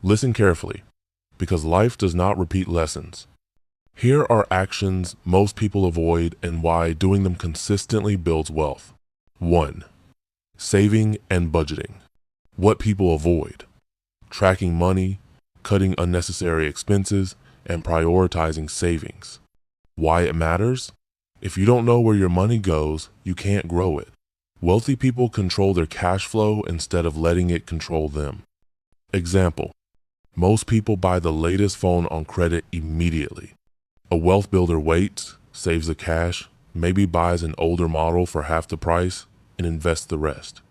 Listen carefully, because life does not repeat lessons. Here are actions most people avoid and why doing them consistently builds wealth. 1. Saving and budgeting. What people avoid: tracking money, cutting unnecessary expenses, and prioritizing savings. Why it matters? If you don't know where your money goes, you can't grow it. Wealthy people control their cash flow instead of letting it control them. Example: most people buy the latest phone on credit immediately. A wealth builder waits, saves the cash, maybe buys an older model for half the price, and invests the rest.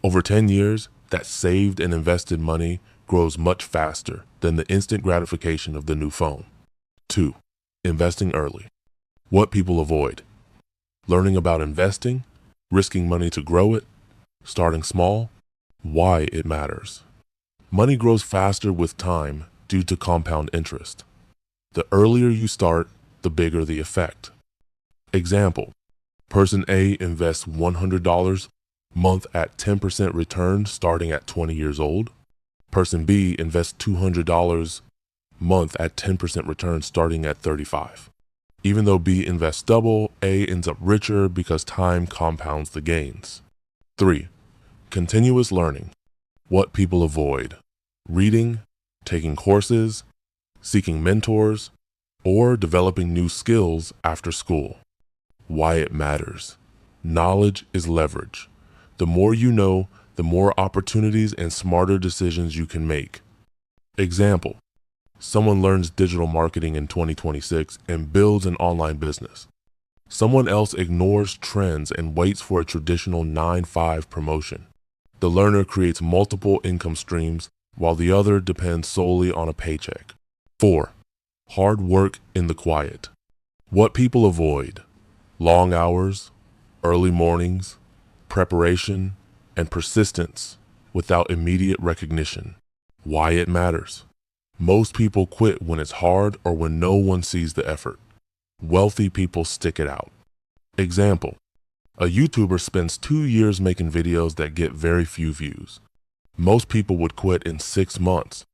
Over 10 years, that saved and invested money grows much faster than the instant gratification of the new phone. 2. Investing early. What people avoid: learning about investing, risking money to grow it, starting small. Why it matters: money grows faster with time due to compound interest. The earlier you start, the bigger the effect. Example: person A invests $100 month at 10% return starting at 20 years old. Person B invests $200 month at 10% return starting at 35. Even though B invests double, A ends up richer because time compounds the gains. 3. Continuous learning. What people avoid: reading, taking courses, seeking mentors, or developing new skills after school. Why it matters: knowledge is leverage. The more you know, the more opportunities and smarter decisions you can make. Example: someone learns digital marketing in 2026 and builds an online business. Someone else ignores trends and waits for a traditional 9-5 promotion. The learner creates multiple income streams while the other depends solely on a paycheck. 4. Hard work in the quiet. What people avoid: long hours, early mornings, preparation, and persistence without immediate recognition. Why it matters: most people quit when it's hard or when no one sees the effort. Wealthy people stick it out. Example: a YouTuber spends 2 years making videos that get very few views. Most people would quit in 6 months.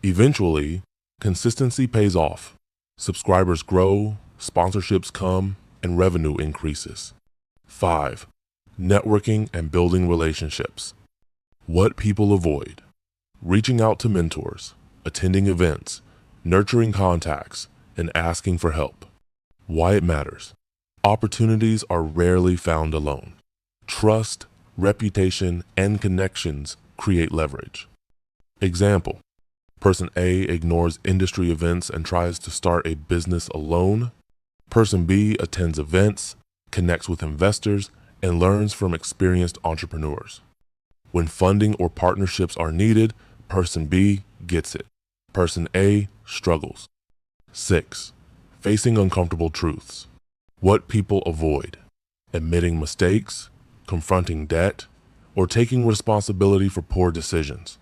Eventually, consistency pays off. Subscribers grow, sponsorships come, and revenue increases. 5. Networking and building relationships. What people avoid: reaching out to mentors, attending events, nurturing contacts, and asking for help. Why it matters: opportunities are rarely found alone. Trust, reputation, and connections create leverage. Example: person A ignores industry events and tries to start a business alone. Person B attends events, connects with investors, and learns from experienced entrepreneurs. When funding or partnerships are needed, person B gets it. Person A struggles. 6. Facing uncomfortable truths. What people avoid: admitting mistakes, confronting debt, or taking responsibility for poor decisions.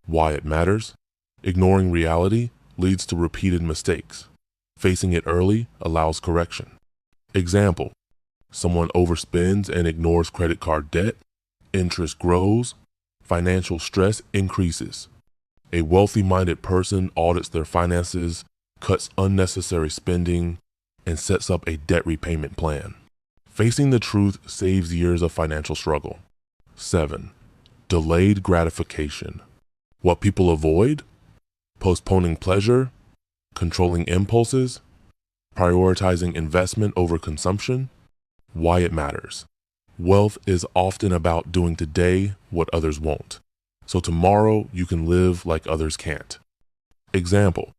Why it matters: ignoring reality leads to repeated mistakes. Facing it early allows correction. Example: someone overspends and ignores credit card debt, interest grows, financial stress increases. A wealthy-minded person audits their finances, cuts unnecessary spending, and sets up a debt repayment plan. Facing the truth saves years of financial struggle. 7. Delayed gratification. What people avoid: postponing pleasure, controlling impulses, prioritizing investment over consumption. Why it matters: wealth is often about doing today what others won't, so tomorrow you can live like others can't. Example: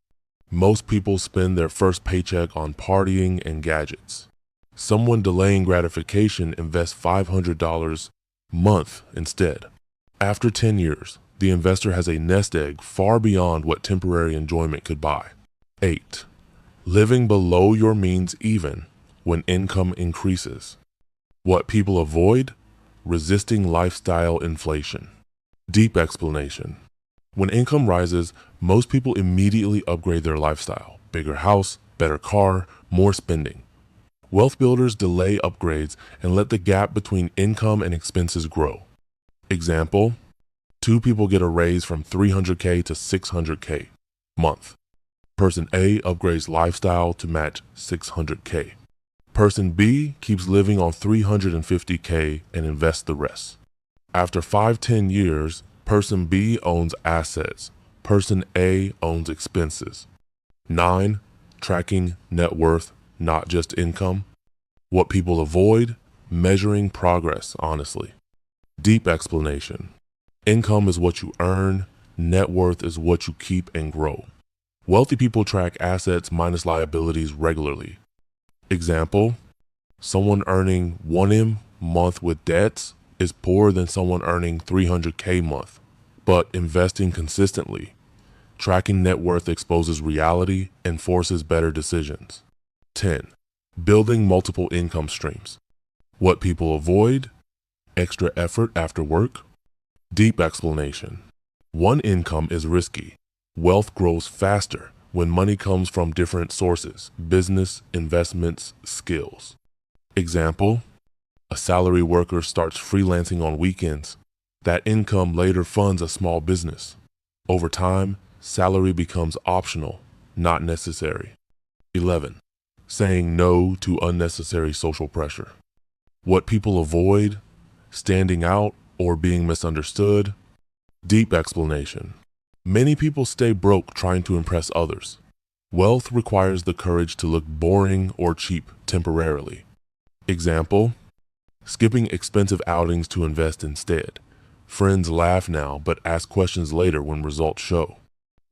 most people spend their first paycheck on partying and gadgets. Someone delaying gratification invests $500 a month instead. After 10 years, the investor has a nest egg far beyond what temporary enjoyment could buy. 8. Living below your means even when income increases. What people avoid: resisting lifestyle inflation. Deep explanation. When income rises, most people immediately upgrade their lifestyle: bigger house, better car, more spending. Wealth builders delay upgrades and let the gap between income and expenses grow. Example: Two people get a raise from 300K to 600K month. Person A upgrades lifestyle to match 600K. Person B keeps living on 350K and invests the rest. After 5-10 years, person B owns assets. Person A owns expenses. 9. Tracking net worth, not just income. What people avoid, measuring progress honestly. Deep explanation. Income is what you earn. Net worth is what you keep and grow. Wealthy people track assets minus liabilities regularly. Example, someone earning 1M month with debts is poorer than someone earning 300K month, but investing consistently. Tracking net worth exposes reality and forces better decisions. 10. Building multiple income streams. What people avoid, extra effort after work. Deep explanation. One income is risky. Wealth grows faster when money comes from different sources, business, investments, skills. Example, a salary worker starts freelancing on weekends. That income later funds a small business. Over time, salary becomes optional, not necessary. 11. Saying no to unnecessary social pressure. What people avoid, standing out or being misunderstood. Deep explanation. Many people stay broke trying to impress others. Wealth requires the courage to look boring or cheap temporarily. Example, skipping expensive outings to invest instead. Friends laugh now but ask questions later when results show.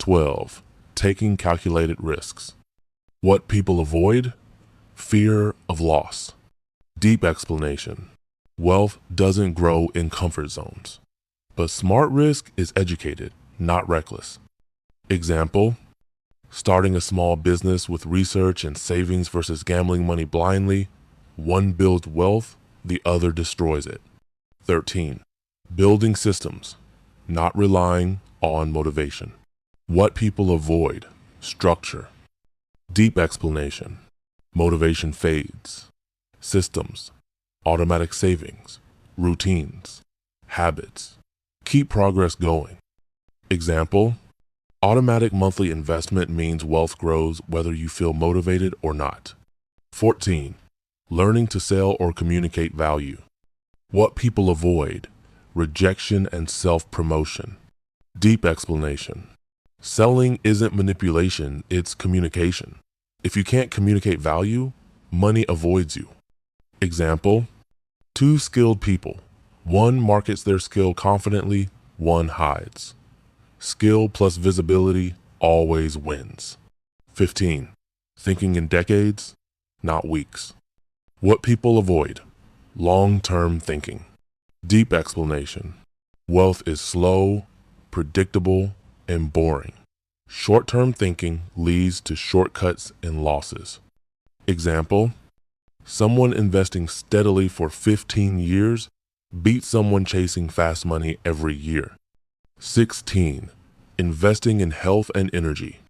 12. Taking calculated risks. What people avoid, fear of loss. Deep explanation. Wealth doesn't grow in comfort zones, but smart risk is educated, not reckless. Example, starting a small business with research and savings versus gambling money blindly. One builds wealth, the other destroys it. 13. Building systems, not relying on motivation. What people avoid, structure. Deep explanation. Motivation fades. Systems, automatic savings, routines, habits. Keep progress going. Example, automatic monthly investment means wealth grows whether you feel motivated or not. 14. Learning to sell or communicate value. What people avoid, rejection and self-promotion. Deep explanation. Selling isn't manipulation, it's communication. If you can't communicate value, money avoids you. Example, two skilled people. One markets their skill confidently, one hides. Skill plus visibility always wins. 15. Thinking in decades, not weeks. What people avoid, long-term thinking. Deep explanation. Wealth is slow, predictable, and boring. Short-term thinking leads to shortcuts and losses. Example, someone investing steadily for 15 years beats someone chasing fast money every year. 16. Investing in health and energy.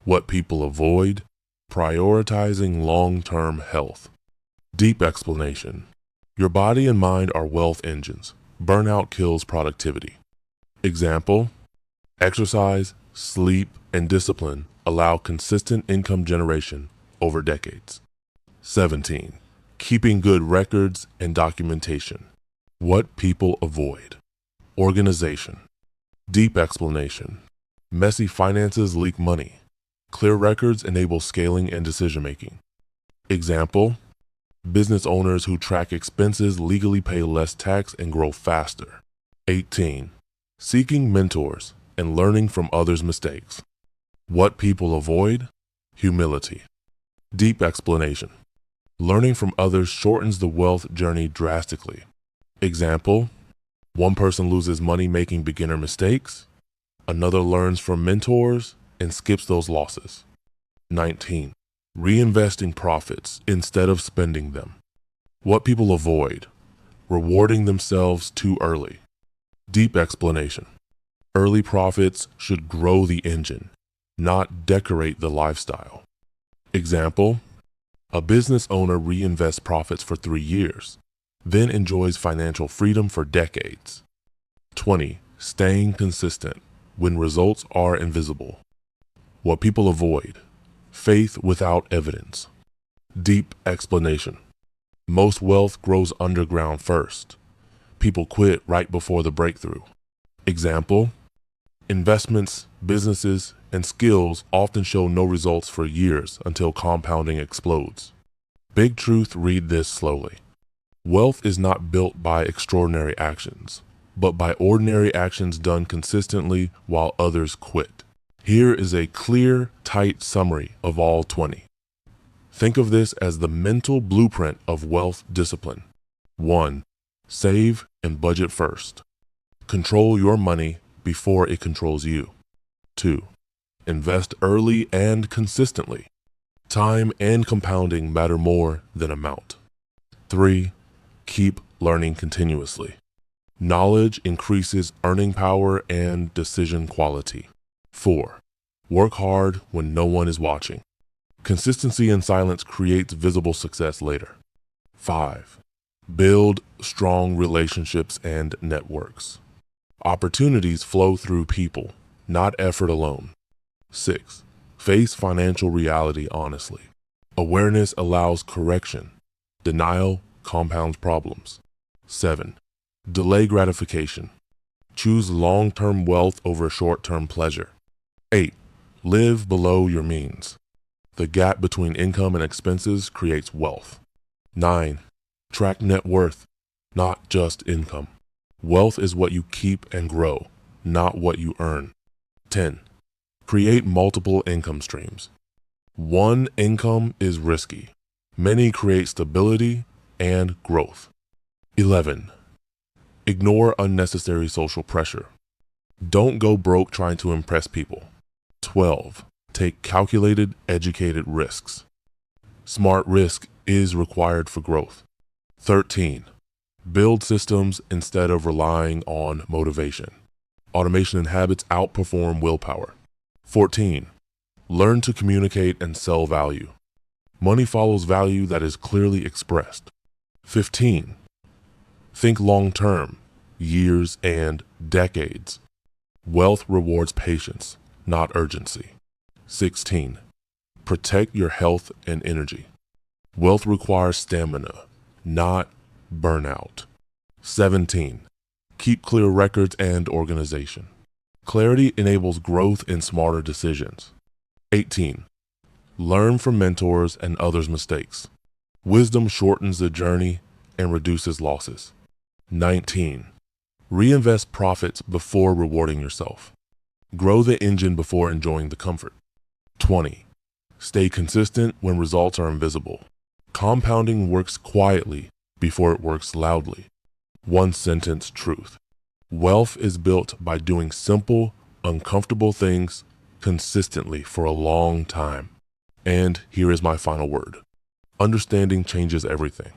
What people avoid, prioritizing long-term health. Deep explanation. Your body and mind are wealth engines. Burnout kills productivity. Example, exercise, sleep, and discipline allow consistent income generation over decades. 17. Keeping good records and documentation. What people avoid, organization. Deep explanation. Messy finances leak money. Clear records enable scaling and decision-making. Example, business owners who track expenses legally pay less tax and grow faster. 18. Seeking mentors and learning from others' mistakes. What people avoid, humility. Deep explanation. Learning from others shortens the wealth journey drastically. Example, one person loses money making beginner mistakes, another learns from mentors and skips those losses. 19. Reinvesting profits instead of spending them. What people avoid, rewarding themselves too early. Deep explanation. Early profits should grow the engine, not decorate the lifestyle. Example, a business owner reinvests profits for 3 years, then enjoys financial freedom for decades. 20. Staying consistent when results are invisible. What people avoid. Faith without evidence. Deep explanation. Most wealth grows underground first. People quit right before the breakthrough. Example: investments, businesses, and skills often show no results for years until compounding explodes. Big truth, read this slowly. Wealth is not built by extraordinary actions, but by ordinary actions done consistently while others quit. Here is a clear, tight summary of all 20. Think of this as the mental blueprint of wealth discipline. 1. Save and budget first. Control your money before it controls you. 2. Invest early and consistently. Time and compounding matter more than amount. 3. Keep learning continuously. Knowledge increases earning power and decision quality. 4. Work hard when no one is watching. Consistency in silence creates visible success later. 5. Build strong relationships and networks. Opportunities flow through people, not effort alone. 6. Face financial reality honestly. Awareness allows correction. Denial compounds problems. 7. Delay gratification. Choose long-term wealth over short-term pleasure. 8. Live below your means. The gap between income and expenses creates wealth. 9. Track net worth, not just income. Wealth is what you keep and grow, not what you earn. 10. Create multiple income streams. One income is risky. Many create stability and growth. 11. Ignore unnecessary social pressure. Don't go broke trying to impress people. 12. Take calculated, educated risks. Smart risk is required for growth. 13. Build systems instead of relying on motivation. Automation and habits outperform willpower. 14. Learn to communicate and sell value. Money follows value that is clearly expressed. 15. Think long-term, years and decades. Wealth rewards patience, not urgency. 16. Protect your health and energy. Wealth requires stamina, not burnout. 17. Keep clear records and organization. Clarity enables growth and smarter decisions. 18. Learn from mentors and others' mistakes. Wisdom shortens the journey and reduces losses. 19. Reinvest profits before rewarding yourself. Grow the engine before enjoying the comfort. 20. Stay consistent when results are invisible. Compounding works quietly before it works loudly. One sentence truth. Wealth is built by doing simple, uncomfortable things consistently for a long time. And here is my final word. Understanding changes everything.